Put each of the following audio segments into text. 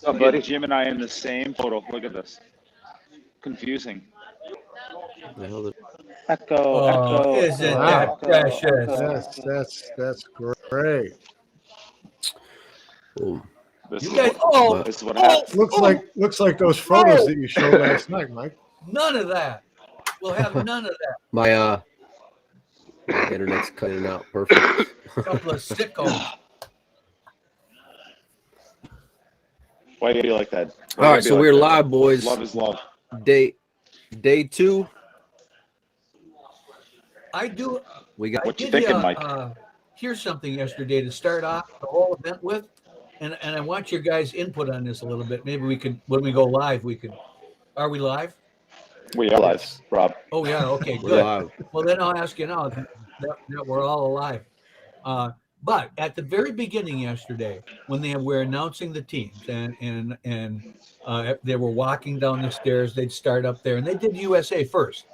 Buddy, Jim and I in the same photo. Look at this. Confusing. Echo. Isn't that precious? That's great. This You is guys, what, this is what happens. Looks like those photos that you showed last night, Mike. None of that. We'll have none of that. My internet's cutting out. Perfect. Couple of sickos. Why do you like that? All right, so we're live, boys. Love is love. Day 2. I do. What you thinking, Mike? Here's something yesterday to start off the whole event with, and I want your guys' input on this a little bit. Maybe we could, when we go live, we could. Are we live? We are live, Rob. Oh yeah. Okay. We're Good. live. Well, then I'll ask you now that we're all alive. But at the very beginning yesterday, when they were announcing the teams and they were walking down the stairs, they'd start up there, and they did USA first,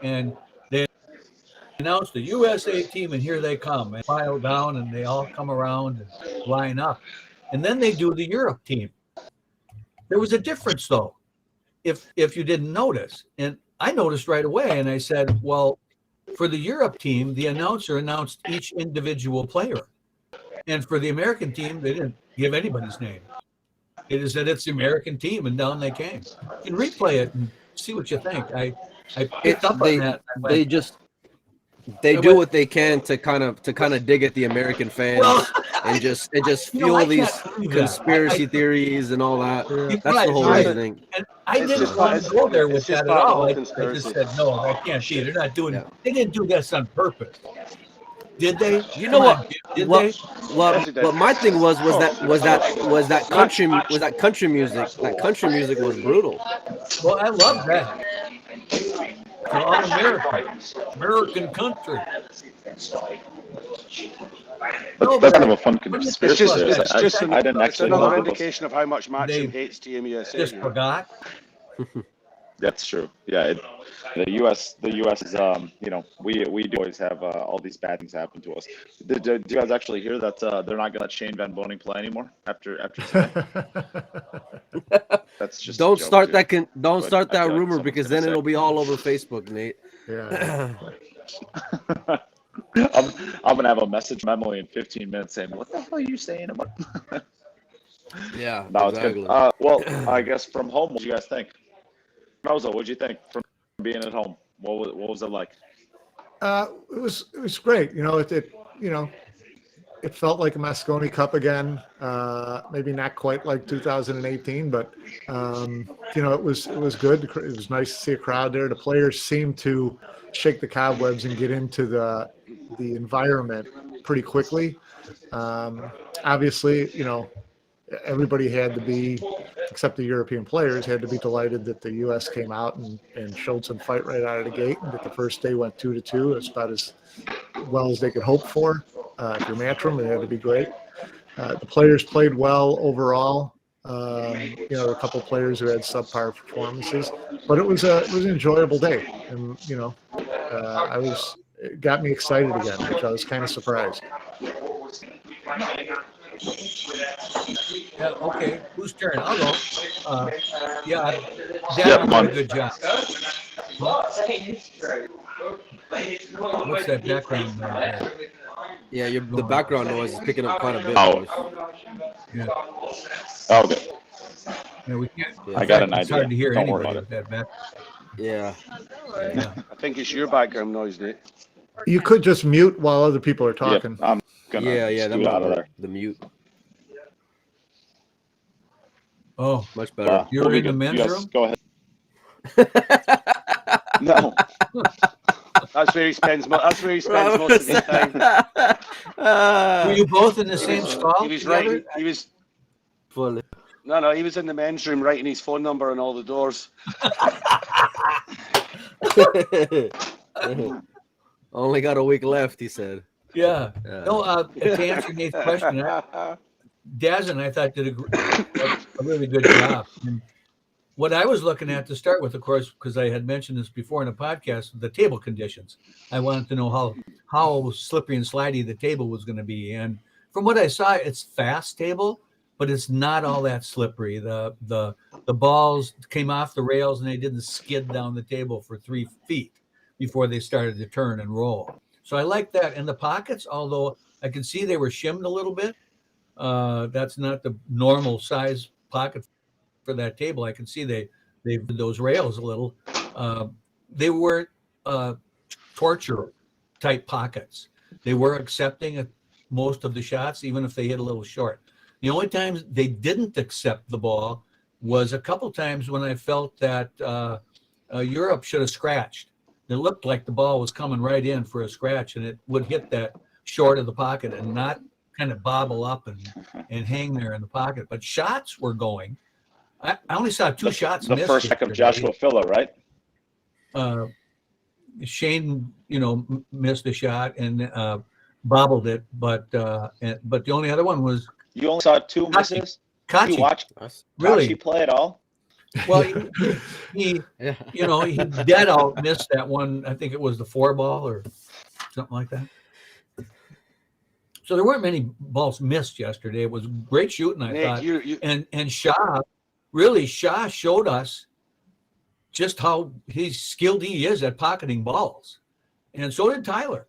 and they announced the USA team, and here they come, and file down, and they all come around and line up, and then they do the Europe team. There was a difference though, if you didn't notice, and I noticed right away, and I said, well, for the Europe team, the announcer announced each individual player. And for the American team, they didn't give anybody's name. They just said it's the American team, and down they came. You can replay it and see what you think. I picked up on that. They do what they can to kind of dig at the American fans and just fuel these conspiracy theories and all that. That's the whole thing. And I didn't want to go there with that at all. I just said, no, I can't see it. They're not doing it. They didn't do this on purpose. Did they? You know what? What my thing was that country music. That country music was brutal. Well, I love that. For all American country. That's kind of a fun conspiracy. It's I didn't actually know another that. indication of how much Maxim hates Team USA. Just forgot. That's true. Yeah, the U.S. is we do always have all these bad things happen to us. Did you guys actually hear that they're not going to let Shane Van Boening play anymore after tonight? That's just don't start that like rumor, because then it'll be all over Facebook, Nate. Yeah. I'm gonna have a message from Emily in 15 minutes saying, "What the hell are you saying about?" Yeah. No, exactly. it's good. Well, I guess from home, what do you guys think? Panozzo, what did you think from being at home? What was it like? It was great. It felt like a Mosconi Cup again. Maybe not quite like 2018, but it was good. It was nice to see a crowd there. The players seemed to shake the cobwebs and get into the environment pretty quickly. Obviously, everybody had to be, except the European players, had to be delighted that the U.S. came out and showed some fight right out of the gate, and that the first day went 2-2. It's about as well as they could hope for. If you're Matrim, it had to be great. The players played well overall. A couple of players who had subpar performances, but it was an enjoyable day, and it got me excited again, which I was kind of surprised. Yeah, okay. Whose turn? I'll go. Dan did a good job. What's that background noise? Yeah, the background noise is picking up quite a bit. Yeah. Oh, okay. Yeah, we can't. I got an It's idea. hard to hear Don't worry anybody about with that back. Yeah. I think it's your background noise, Nate. You could just mute while other people are talking. I'm gonna Yeah, that scoot out of there. the mute. Oh, Much better. you're in the men's room? Go ahead. No. That's where he spends most of his time. Were you both in the same stall? He was together? right. He was. Fully. No, he was in the men's room writing his phone number on all the doors. Only got a week left, he said. Yeah. No, to answer Nate's question, Daz and I thought did a really good job. And what I was looking at to start with, of course, because I had mentioned this before in a podcast, the table conditions. I wanted to know how slippery and slidey the table was going to be. And from what I saw, it's fast table, but it's not all that slippery. The balls came off the rails and they didn't skid down the table for 3 feet before they started to turn and roll. So I like that. And the pockets, although I can see they were shimmed a little bit, that's not the normal size pocket for that table. I can see they those rails a little. They weren't torture type pockets. They were accepting most of the shots, even if they hit a little short. The only times they didn't accept the ball was a couple times when I felt that Europe should have scratched. It looked like the ball was coming right in for a scratch, and it would hit that short of the pocket and not kind of bobble up and hang there in the pocket. But shots were going. I only saw 2 shots. The first check of Joshua Filler, right? Shane, missed a shot and bobbled it, but the only other one was you only saw 2 misses. Kachi. You watched really Kachi play at all? Well, he dead out missed that one. I think it was the 4 ball or something like that. So there weren't many balls missed yesterday. It was great shooting, I thought. And Shaw showed us just how skilled he is at pocketing balls. And so did Tyler.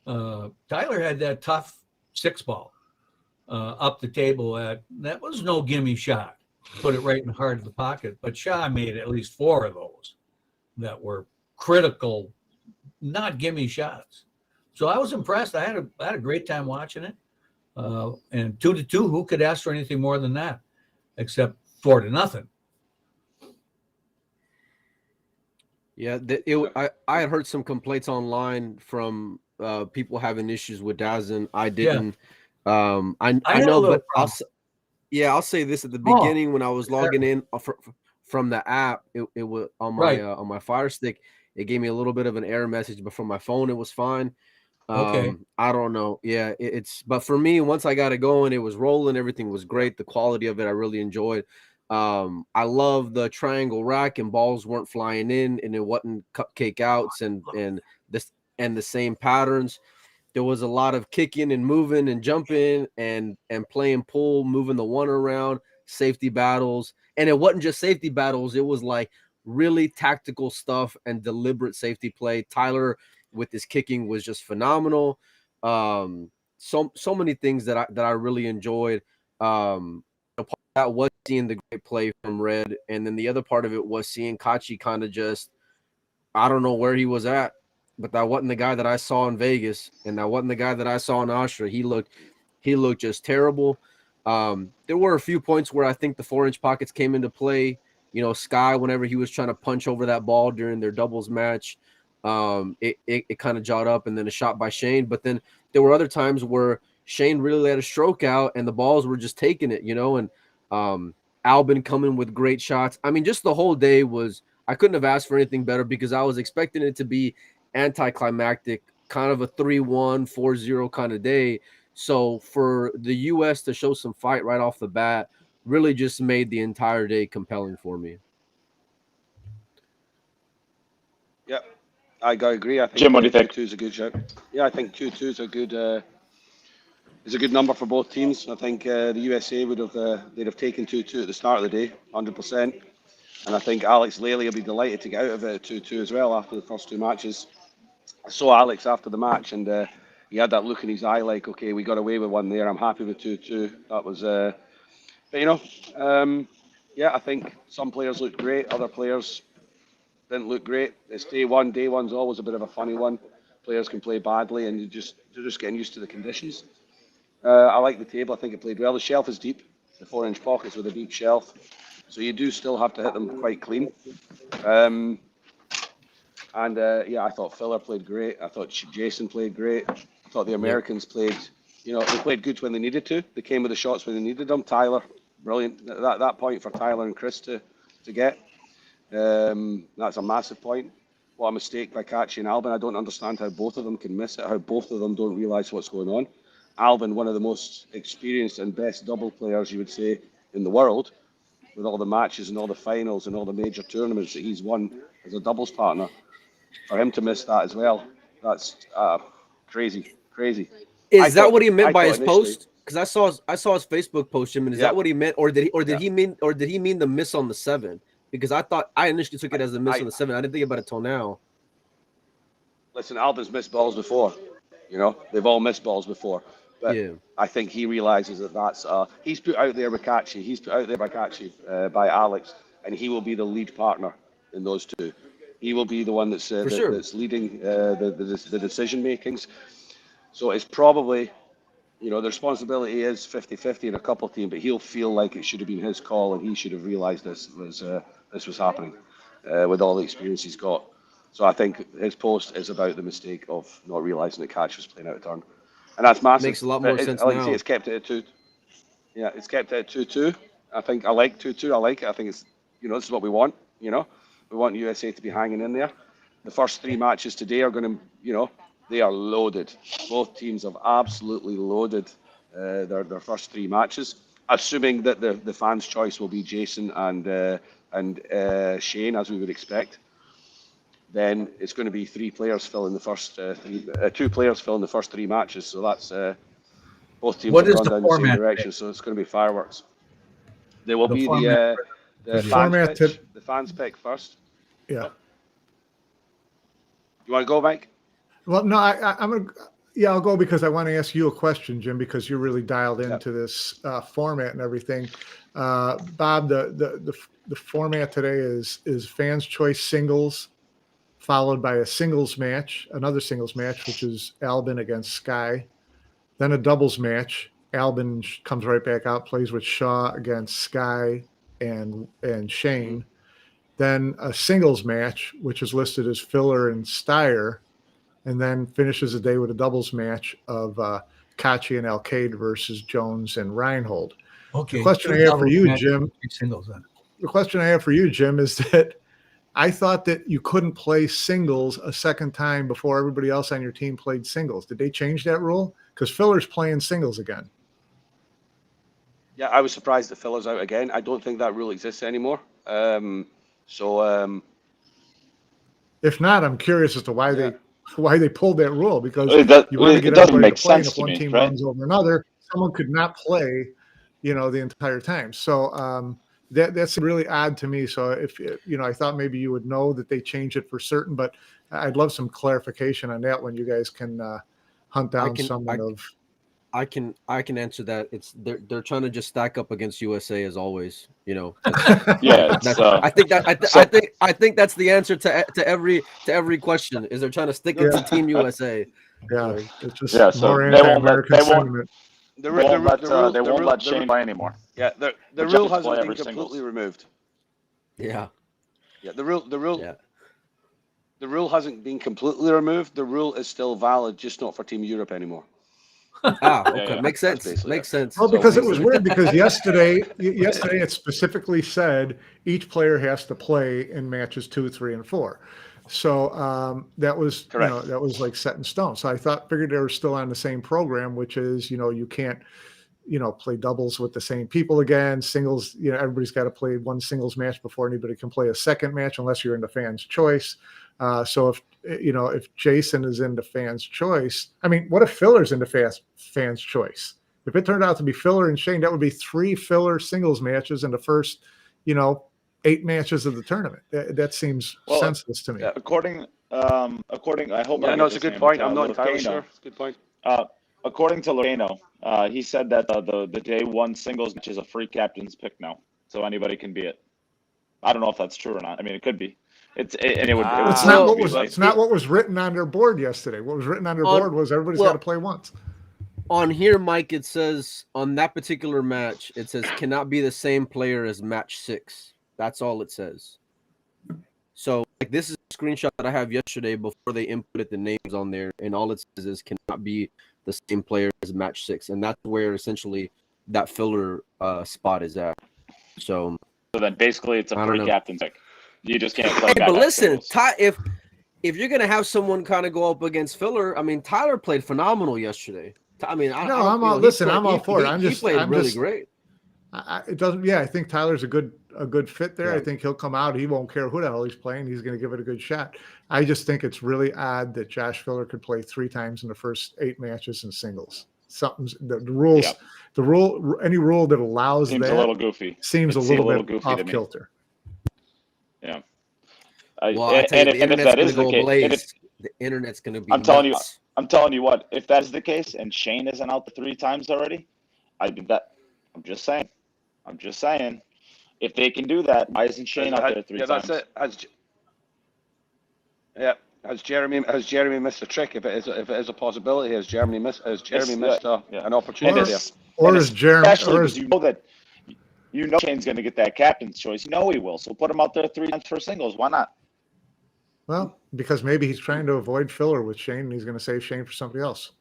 Tyler had that tough 6 ball up the table. That was no gimme shot. Put it right in the heart of the pocket. But Shaw made at least 4 of those that were critical, not gimme shots. So I was impressed. I had a great time watching it. And 2-2, who could ask for anything more than that, except 4-0? Yeah, I had heard some complaints online from people having issues with Dazen. I didn't. Yeah. I know, but I'll say this at the beginning when I was logging in from the app. It was on my Fire Stick. It gave me a little bit of an error message, but from my phone it was fine. Okay. I don't know. Yeah, but for me, once I got it going, it was rolling. Everything was great. The quality of it, I really enjoyed. I love the triangle rack and balls weren't flying in and it wasn't cupcake outs and the same patterns. There was a lot of kicking and moving and jumping and playing pull, moving the one around, safety battles. And it wasn't just safety battles. It was like really tactical stuff and deliberate safety play. Tyler with his kicking was just phenomenal. So many things that I really enjoyed. Part of that was seeing the great play from Red, and then the other part of it was seeing Kachi kind of just, I don't know where he was at, but that wasn't the guy that I saw in Vegas, and that wasn't the guy that I saw in Austria. He looked just terrible. There were a few points where I think the 4-inch pockets came into play. Sky, whenever he was trying to punch over that ball during their doubles match, it kind of jawed up, and then a shot by Shane. But then there were other times where Shane really let a stroke out and the balls were just taking it, and Albin coming with great shots. I mean, just the whole day I couldn't have asked for anything better because I was expecting it to be anticlimactic, kind of a 3-1, 4-0 kind of day. So for the U.S. to show some fight right off the bat really just made the entire day compelling for me. Yeah, I agree. I think Jim, what do you think? 2-2 is a good shot. Yeah, I think 2-2 is a good number for both teams. I think the USA they'd have taken 2-2 at the start of the day, 100%. And I think Alex Lely will be delighted to get out of it at 2-2 as well after the first 2 matches. I saw Alex after the match and he had that look in his eye like, okay, we got away with one there. I'm happy with 2-2. That was, yeah, I think some players looked great. Other players didn't look great. It's day one. Day one's always a bit of a funny one. Players can play badly and they're just getting used to the conditions. I like the table. I think it played well. The shelf is deep. The 4-inch pockets with a deep shelf. So you do still have to hit them quite clean. Yeah, I thought Filler played great. I thought Jason played great. I thought the Americans played, they played good when they needed to. They came with the shots when they needed them. Tyler, brilliant. That point for Tyler and Chris to get. That's a massive point. What a mistake by Kachi and Albin. I don't understand how both of them can miss it, how both of them don't realise what's going on. Albin, one of the most experienced and best double players, you would say, in the world, with all the matches and all the finals and all the major tournaments that he's won as a doubles partner. For him to miss that as well, that's crazy. Is that what he meant by his post? because I saw his Facebook post, Jim, and is Yeah. that what he meant, or did he mean the miss on the 7? Because I initially took it as a miss on the 7. I didn't think about it till now. Listen, Albin's missed balls before. You know, they've all missed balls before. But Yeah. I think he realizes that that's he's put out there Ricacci. He's put out there Ricacci by Alex, and he will be the lead partner in those two. He will be the one that's sure. that's leading the decision makings. So it's probably, you know, the responsibility is 50-50 in a couple team, but he'll feel like it should have been his call, and he should have realized this was happening with all the experience he's got. So I think his post is about the mistake of not realizing that Catch was playing out of turn. And that's massive. Makes a lot more sense like you now. say, it's kept it at 2. Yeah, it's kept it at 2-2. I think I like 2-2. I like it. I think it's, you know, this is what we want. You know, we want USA to be hanging in there. The first 3 matches today are going to, you know, they are loaded. Both teams have absolutely loaded their first 3 matches, assuming that the fans' choice will be Jason and Shane, as we would expect. Then it's going to be 3 players filling the first 2 players filling the first 3 matches. So that's both teams What have is gone the down the same format direction. So it's going to be fireworks. There will The be format the format fans pitch. The fans pick first. Yeah. You want to go, Mike? Well, no, I'm gonna. Yeah, I'll go because I want to ask you a question, Jim, because you're really dialed into this format and everything. Bob, the format today is fans' choice singles, followed by a singles match, another singles match, which is Albin against Sky, then a doubles match. Albin comes right back out, plays with Shaw against Sky and Shane. Then a singles match, which is listed as Filler and Steyer, and then finishes the day with a doubles match of Kachi and Alcade versus Jones and Reinhold. Okay. The question I have for you, Jim. Singles then. The question I have for you, Jim, is that I thought that you couldn't play singles a second time before everybody else on your team played singles. Did they change that rule? Because Filler's playing singles again. Yeah, I was surprised that Filler's out again. I don't think that rule exists anymore. If not, I'm curious as to why they pulled that rule, because you want to get doesn't everybody make to play, and sense if to one me, team right? runs over another, someone could not play, the entire time. So that's really odd to me. So if I thought maybe you would know that they changed it for certain, but I'd love some clarification on that when you guys can hunt down someone of. I can answer that. It's they're trying to just stack up against USA as always. Yeah, I think that's the answer to every question. Is they're trying to stick it to Team USA. Yeah, it's just so more they won't anti-American sentiment. They won't let Shane play anymore. Yeah, the rule hasn't been completely removed. Yeah. Yeah, the rule hasn't been completely removed. The rule is still valid, just not for Team Europe anymore. Okay, makes sense. Makes sense. Well, because it was weird, because yesterday it specifically said each player has to play in matches 2, 3, and 4. So that was correct. That was like set in stone. So I figured they were still on the same program, which is you can't play doubles with the same people again. Singles, everybody's got to play one singles match before anybody can play a second match unless you're into fans' choice. So if Jason is into fans' choice, I mean, what if Filler's into fans' choice? If it turned out to be Filler and Shane, that would be 3 Filler singles matches in the first, 8 matches of the tournament. That seems senseless to me. Yeah, according, I hope. Yeah, no, it's a good point. I'm not entirely sure. It's a good point. According to Loreno, he said that the day 1 singles match is a free captain's pick now, so anybody can be it. I don't know if that's true or not. I mean, it could be. It's not what was written on their board yesterday. What was written on their board was everybody's got to play once. On here, Mike, it says on that particular match, it says cannot be the same player as match 6. That's all it says. So this is a screenshot that I have yesterday before they inputted the names on there, and all it says is cannot be the same player as match 6, and that's where essentially that Filler spot is at. So then basically it's a free captain's pick. You just can't play. Hey, but listen, if you're gonna have someone kind of go up against Filler, I mean, Tyler played phenomenal yesterday. I mean, I'm all for it. He played really great. It doesn't. Yeah, I think Tyler's a good fit there. Yeah. I think he'll come out. He won't care who the hell he's playing. He's going to give it a good shot. I just think it's really odd that Josh Filler could play 3 times in the first 8 matches in singles. something's the rules. Yeah. The rule, any rule that allows Seems that a little goofy. seems It a seemed little bit goofy off to me. kilter. Yeah. Well, I tell you, the And if internet's that going is to the go case, and ablaze. The internet's going to be I'm telling you, nuts. I'm telling you what, if that is the case, and Shane isn't out the 3 times already, I did that. I'm just saying. If they can do that, why isn't Shane out there 3 times? That's it. Has Jeremy missed a trick? If it is a possibility, has Jeremy missed an opportunity there? Or is Jeremy? Especially Or because is, you know Shane's going to get that captain's choice. You know he will. So put him out there 3 times for singles. Why not? well, because maybe he's trying to avoid filler with Shane, and he's going to save Shane for somebody else.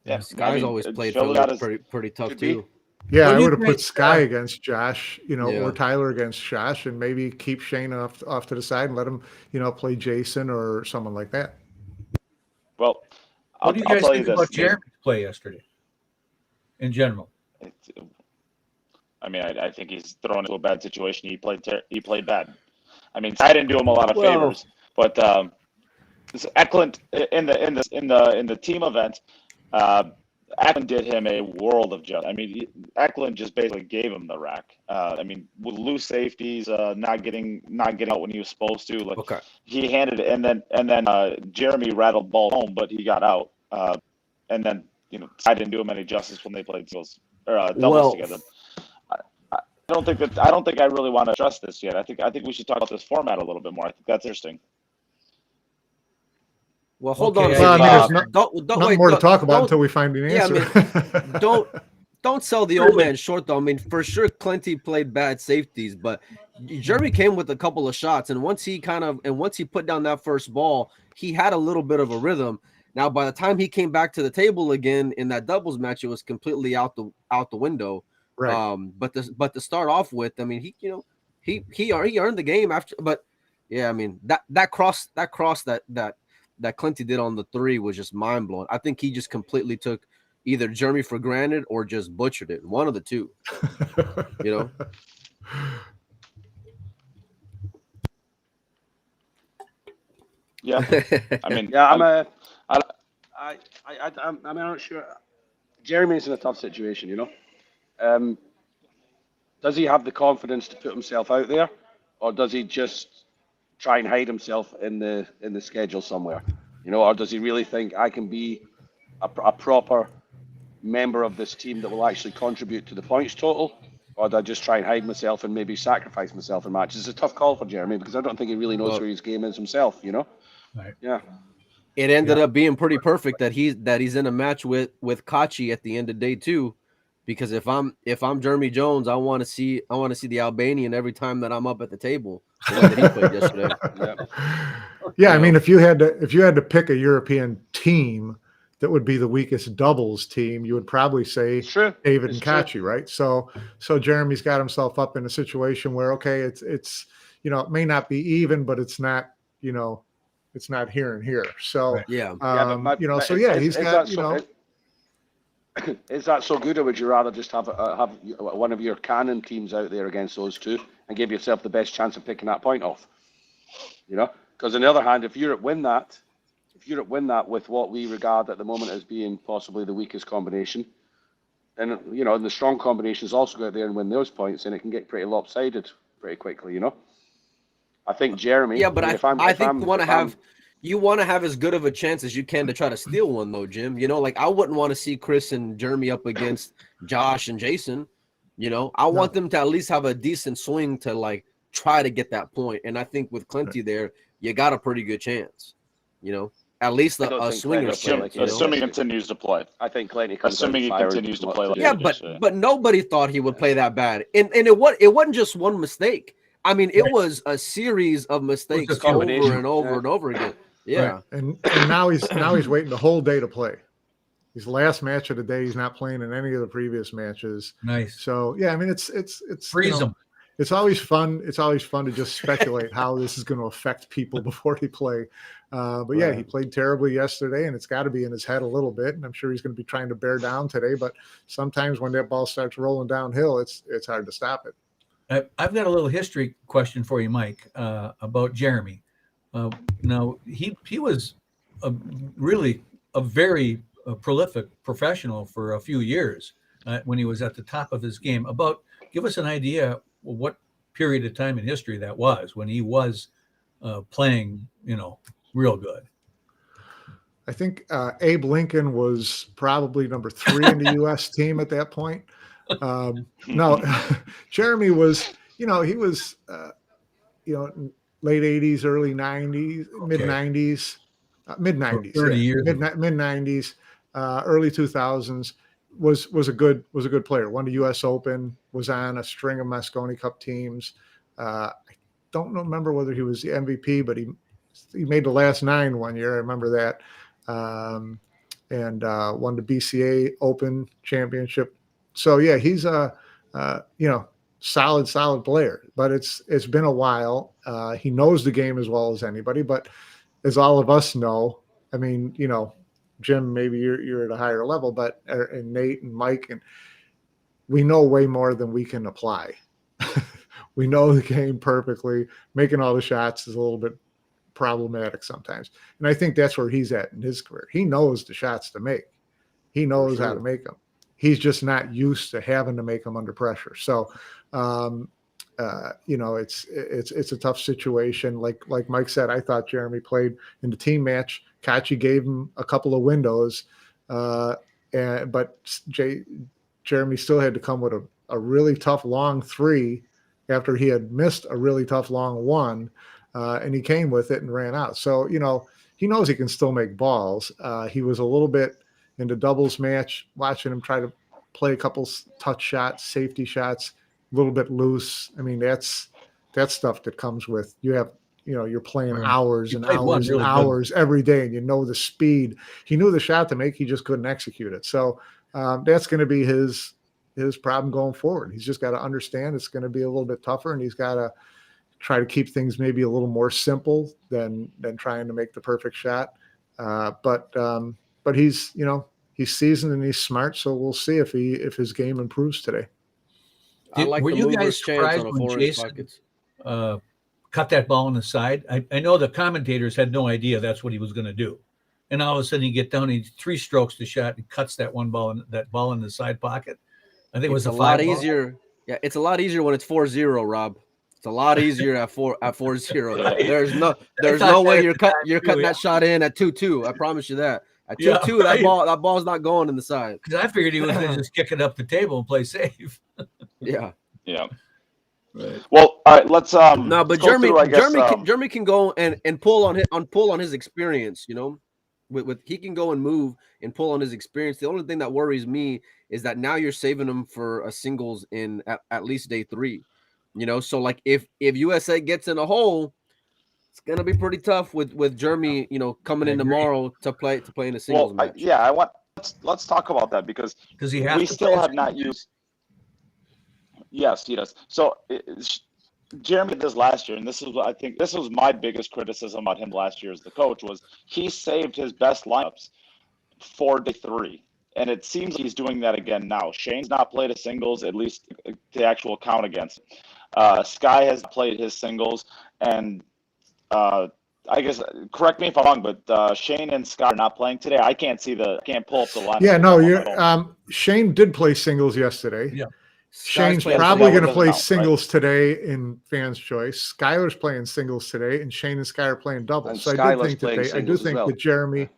Yeah, Sky's always played Phil filler got his- pretty tough Could be. too. Yeah, What I do you would have put think, Sky against Josh, Yeah. or Tyler against Josh, and maybe keep Shane off to the side and let him, play Jason or someone like that. Well, What do you I'll guys tell think you about this. Jeremy's play yesterday? In general, I think he's thrown into a bad situation. He played bad. I didn't do him a lot of Well- favors, but this Eklund in the team event, Eklund did him a world of justice. Eklund just basically gave him the rack. With loose safeties, not getting out when he was supposed to. Okay. He handed it, and then Jeremy rattled ball home, but he got out. And then I didn't do him any justice when they played doubles together. I don't think I really want to trust this yet. I think we should talk about this format a little bit more. I think that's interesting. Well, hold Okay, on. a well, second. there's Don't nothing wait, more to don't- talk about don't- until we find the Yeah, answer. don't sell the old man short though. For sure, Clinty played bad safeties, but Jeremy came with a couple of shots, and once he put down that first ball, he had a little bit of a rhythm. Now, by the time he came back to the table again in that doubles match, it was completely out the window. Right. But to start off with, he earned the game after. But yeah, that cross that Clinty did on the 3 was just mind blowing. I think he just completely took either Jeremy for granted or just butchered it. One of the two. Yeah, I'm not sure. Jeremy's in a tough situation, Does he have the confidence to put himself out there, or does he just try and hide himself in the schedule somewhere, or does he really think I can be a proper member of this team that will actually contribute to the points total, or do I just try and hide myself and maybe sacrifice myself in matches? It's a tough call for Jeremy because I don't think he really knows where his game is himself, Right. Yeah. It ended up being pretty perfect that he's in a match with Kachi at the end of day 2, because if I'm Jeremy Jones, I want to see the Albanian every time that I'm up at the table. The way that he played yesterday. Yeah, if you had to pick a European team that would be the weakest doubles team, you would probably say David and Kachi, right? So Jeremy's got himself up in a situation where it's it may not be even, but it's not it's not here and here. So right. Yeah. He's got Is that so good, or would you rather just have one of your canon teams out there against those two and give yourself the best chance of picking that point off? Because on the other hand, if Europe win that with what we regard at the moment as being possibly the weakest combination, then and the strong combinations also go out there and win those points, and it can get pretty lopsided pretty quickly. I think Jeremy. Yeah, but I think you want to have as good of a chance as you can to try to steal one, though, Jim. I wouldn't want to see Chris and Jeremy up against Josh and Jason. I want them to at least have a decent swing to try to get that point. And I think with Clinty there, you got a pretty good chance. At least a swing. Assuming he continues to play. I think Clinty. Assuming he continues to play. Yeah, but nobody thought he would play that bad, and it wasn't just one mistake. It was a series of mistakes over and over and over again. Yeah, right. and now he's waiting the whole day to play. His last match of the day, he's not playing in any of the previous matches. Nice. So it's Freeze him. It's always fun. It's always fun to just speculate how this is going to affect people before they play. But yeah, he played terribly yesterday, and it's got to be in his head a little bit. And I'm sure he's going to be trying to bear down today. But sometimes when that ball starts rolling downhill, it's hard to stop it. I've got a little history question for you, Mike, about Jeremy. Now he was really a very prolific professional for a few years when he was at the top of his game. Give us an idea what period of time in history that was when he was playing, real good. I think Abe Lincoln was probably number 3 in the U.S. team at that point. No, Jeremy was, he was, late 80s, early 90s, mid 90s, mid 90s, 30 years mid 90s, early 2000s. Was a good player. Won the U.S. Open. Was on a string of Mosconi Cup teams. I don't remember whether he was the MVP, but he made the last 9 one year. I remember that. And won the BCA Open Championship. So yeah, he's a solid player. But it's been a while. He knows the game as well as anybody. But as all of us know, I mean, Jim, maybe you're at a higher level, but and Nate and Mike, and we know way more than we can apply. We know the game perfectly. Making all the shots is a little bit problematic sometimes. And I think that's where he's at in his career. He knows the shots to make. He knows how to make them. He's just not used to having to make them under pressure. So, it's a tough situation. Like Mike said, I thought Jeremy played in the team match. Kachi gave him a couple of windows, but Jeremy still had to come with a really tough long 3 after he had missed a really tough long 1. And he came with it and ran out. So, he knows he can still make balls. He was a little bit in the doubles match, watching him try to play a couple touch shots, safety shots, a little bit loose. I mean, that's stuff that comes with, you're playing hours and hours and hours every day, and the speed. He knew the shot to make, he just couldn't execute it. So that's going to be his problem going forward. He's just got to understand it's going to be a little bit tougher, and he's got to try to keep things maybe a little more simple than trying to make the perfect shot. But he's seasoned and he's smart. So we'll see if his game improves today. Were you guys surprised when Jason cut that ball on the side? I know the commentators had no idea that's what he was going to do. And all of a sudden you get down, he 3 strokes the shot and cuts that ball in the side pocket. I think it was a lot easier. Yeah, it's a lot easier when it's 4-0, Rob. It's a lot easier at 4-0. There's no way you're cutting that shot in at 2-2. I promise you that. At 2-2, that ball's not going in the side. Because I figured he was going to just kick it up the table and play safe. Yeah. Right. Well, all right. Let's no, but Jeremy can go and pull on his experience. With he can go and move and pull on his experience. The only thing that worries me is that now you're saving him for a singles in at least day 3. So like if USA gets in a hole, it's gonna be pretty tough with Jeremy, coming in tomorrow to play in a singles match. Let's talk about that because we still have not used. Yes, he does. So Jeremy did this last year, and this was my biggest criticism about him last year as the coach was he saved his best lineups for day 3. And it seems he's doing that again now. Shane's not played a singles, at least the actual count against him. Sky has played his singles, and I guess correct me if I'm wrong, but Shane and Sky are not playing today. I can't pull up the lineup. Yeah, no, Shane did play singles yesterday. Yeah. Shane's probably going to play singles today in Fans' Choice. Skylar's playing singles today, and Shane and Sky are playing doubles. So I do think that Jeremy.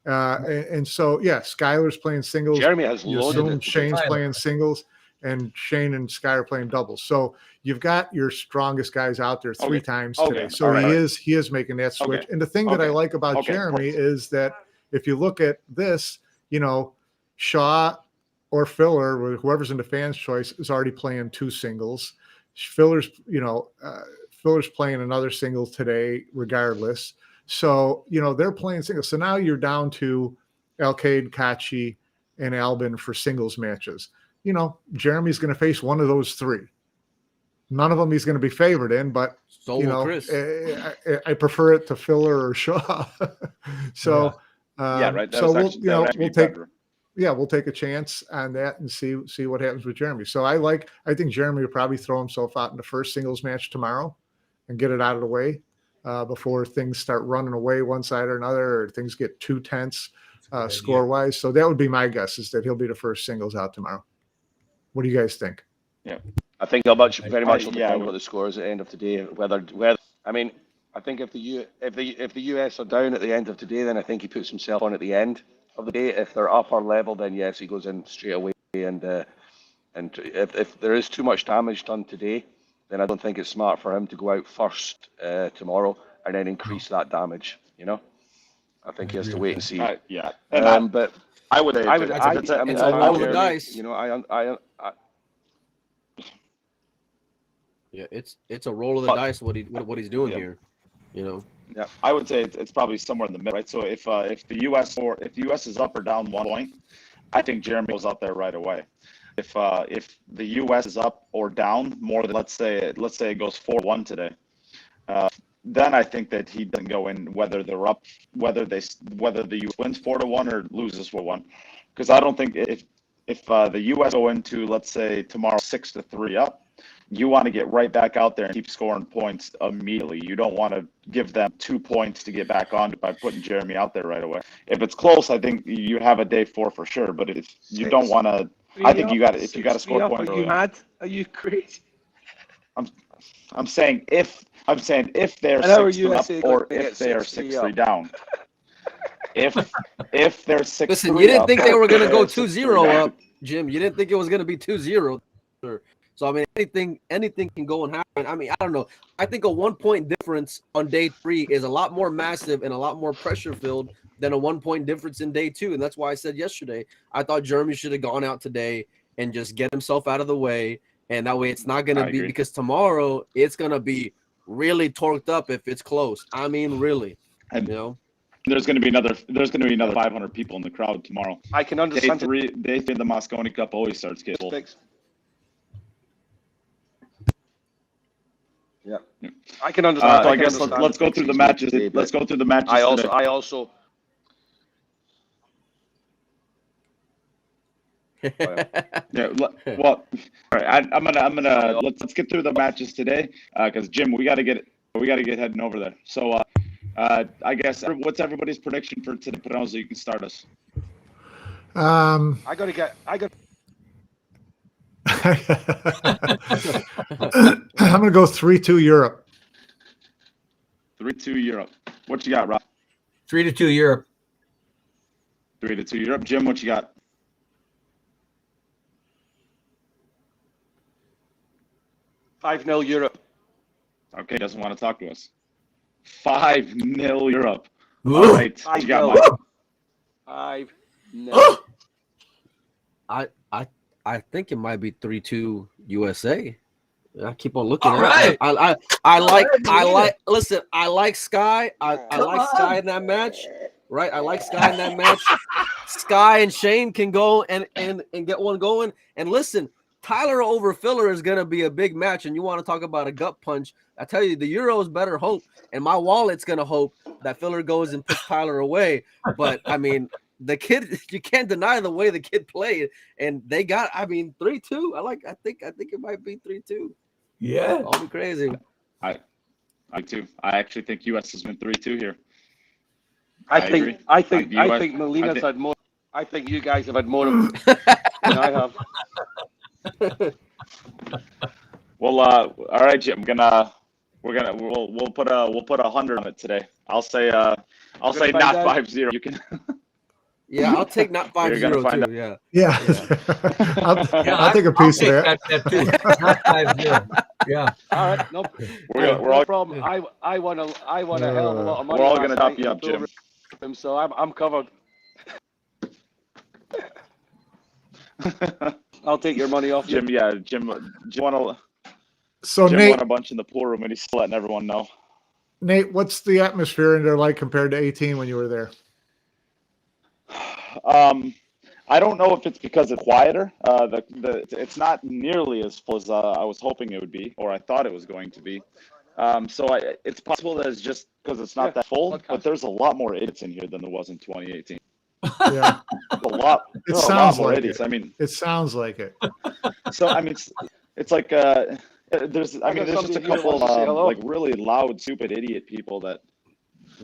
And so Skylar's playing singles. Jeremy has loaded it. Shane's playing singles, and Shane and Sky are playing doubles. So you've got your strongest guys out there 3 times today. So he is making that switch. And the thing that I like about Jeremy is that if you look at this, Shaw or Filler, whoever's in the Fans' Choice, is already playing 2 singles. Filler's playing another single today, regardless. So, they're playing singles. So now you're down to Alcade, Kachi, and Albin for singles matches. Jeremy's going to face one of those 3. None of them he's going to be favored in, but, Chris. I prefer it to Filler or Shaw. So, right. So we'll take a chance on that and see what happens with Jeremy. So I think Jeremy will probably throw himself out in the first singles match tomorrow and get it out of the way. before things start running away one side or another, or things get too tense idea. score wise. So that would be my guess, is that he'll be the first singles out tomorrow. What do you guys think? I think very much will yeah, depend what the score is at the end of today. Whether I mean, I think if the US are down at the end of today, then I think he puts himself on at the end of the day. If they're up or level, then yes, he goes in straight away. And if there is too much damage done today, then I don't think it's smart for him to go out first tomorrow and then increase that damage. You know, I think he has to wait and see. Yeah, and But I would. I mean, it's a I roll of would the dice. You know, I Yeah, it's a roll of the dice what he's doing here, you know. Yeah, I would say it's probably somewhere in the middle, right? So if the US is up or down 1 point, I think Jeremy goes out there right away. If the US is up or down more than let's say it goes 4-1 today, then I think that he doesn't go in whether they're up, whether the US wins 4-1 or loses 4-1, because I don't think if the US go into, let's say, tomorrow 6-3 up, you want to get right back out there and keep scoring points immediately. You don't want to give them 2 points to get back on by putting Jeremy out there right away. If it's close, I think you have a day 4 for sure. But if you don't want to, I think you got to score points. Are you mad? Are you crazy? I'm saying if they're 6-3 up or if they are 6-3 down. If they're 6-3 Listen, you didn't think they were going to go 2-0 up, up, Jim. You didn't think it was going to be 2-0. So, I mean, anything can go and happen. I mean, I don't know. I think a 1 point difference on day 3 is a lot more massive and a lot more pressure filled than a 1 point difference in day 2. And that's why I said yesterday, I thought Jeremy should have gone out today and just get himself out of the way. And that way it's not going to be, because tomorrow it's going to be really torqued up if it's close. I mean, really, and you know. There's going to be another 500 people in the crowd tomorrow. I can understand. Day 3 of the Mosconi Cup always starts getting full. Yeah, I can understand. So I guess let's go through the matches. Let's go through the matches. I also. Yeah. Well, all right. I'm gonna let's get through the matches today, because Jim, we got to get heading over there. So, I guess what's everybody's prediction for today? Panozzo, you can start us. I'm going to go 3-2 Europe. 3-2 Europe. What you got, Rob? 3-2 Europe. 3-2 Europe. Jim, what you got? 5-0 Europe. Okay, doesn't want to talk to us. 5-0 Europe. Ooh. All right. What you got, Mike? 5-0. I think it might be 3-2 USA. I keep on looking All at it. right. I like Sky. I like Sky in that match. Right? I like Sky in that match. Sky and Shane can go and get one going. And listen, Tyler over Filler is gonna be a big match. And you want to talk about a gut punch. I tell you, the Euros better hope, and my wallet's gonna hope that Filler goes and puts Tyler away. But I mean, the kid, you can't deny the way the kid played, and they got, 3-2. I think it might be 3-2. Yeah. I'll be crazy. I too. I actually think US has been 3-2 here. I think US Molina's had more. I think you guys have had more of than I have. Well, all right, Jim. We'll put 100 on it today. I'll say not 5-0. You can. Yeah, I'll take not 5-0 too. Yeah. Yeah. I'll take a piece of that. That too. Not 5-0. Yeah. All right. No, We're all problem. I want a hell of a lot of money. We're all gonna top you up, Jim. So I'm covered. I'll take your money off you. Jim. Yeah, Jim won Nate, a bunch in the pool room, and he's letting everyone know. Nate, what's the atmosphere in there like compared to 18 when you were there? I don't know if it's because it's quieter. It's not nearly as full as I was hoping it would be, or I thought it was going to be. It's possible that it's just because it's not that full, but there's a lot more idiots in here than there was in 2018. Yeah, a lot sounds more like idiots. it. I mean, it sounds like it. so I mean, it's like There's I got just a somebody here that couple wants to say hello. like really loud, stupid idiot people that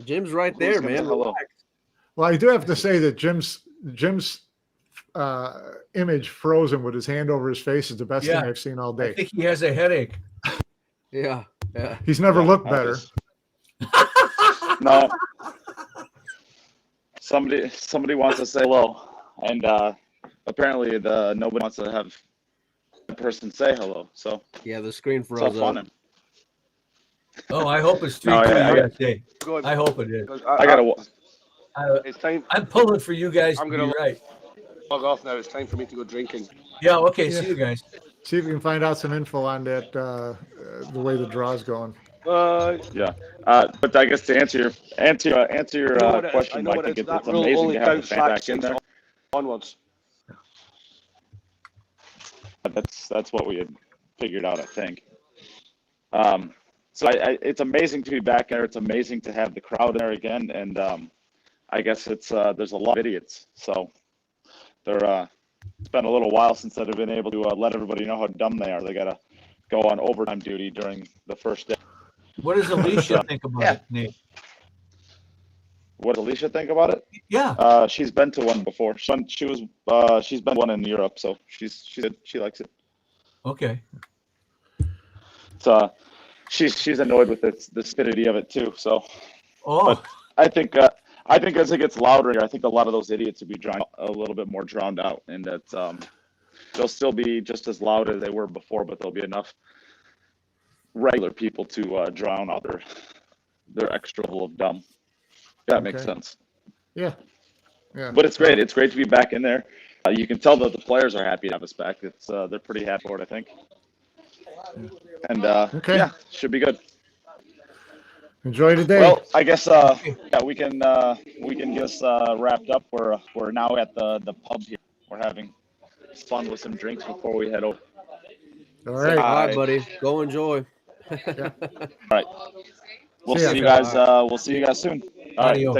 Jim's right who's there, gonna man. say hello? Well, I do have to say that Jim's image frozen with his hand over his face is the best Yeah. thing I've seen all I day. think he has a headache. Yeah, yeah. He's never Yeah, looked I better. just- No. Somebody wants to say hello, and apparently nobody wants to have the person say hello. So Yeah, the screen it's all froze fun. up. Oh, I hope it's 3-2 No, I- USA. Go on. I hope it is. I gotta. It's time. I'm pulling for you guys I'm to gonna be right. log off now. It's time for me to go drinking. Yeah, okay. Yeah. See you guys. See if you can find out some info on that, the way the draw's going. Yeah. But I guess to answer your I know what it is. question, I know I what think it is. it's That rule amazing only to have the counts fans track back in 6 there. onwards. That's what we had figured out, I think. So it's amazing to be back there. It's amazing to have the crowd in there again, and I guess it's there's a lot of idiots. So it's been a little while since they've been able to let everybody know how dumb they are. They gotta go on overtime duty during the first day. What does Alicia think about Yeah. it, Nate? What does Alicia think about it? Yeah. She's been to one before. She's been one in Europe, so she likes it. Okay. It's she's annoyed with the stupidity of it too. So, Oh, but I think as it gets louder, I think a lot of those idiots will be a little bit more drowned out, and that they'll still be just as loud as they were before, but there'll be enough regular people to drown out their extra level of dumb. That makes Okay. sense. Yeah. Yeah. But it's great. It's great to be back in there. You can tell that the players are happy to have us back. It's they're pretty happy for it, I think. And Okay. yeah, should be good. Enjoy today. Well, I guess yeah, we can get us wrapped up. We're now at the pub here. We're having fun with some drinks before we head over. All right. All right, buddy. Go enjoy. All right. We'll See ya. see you guys. We'll see you guys soon. All right. Adios. Take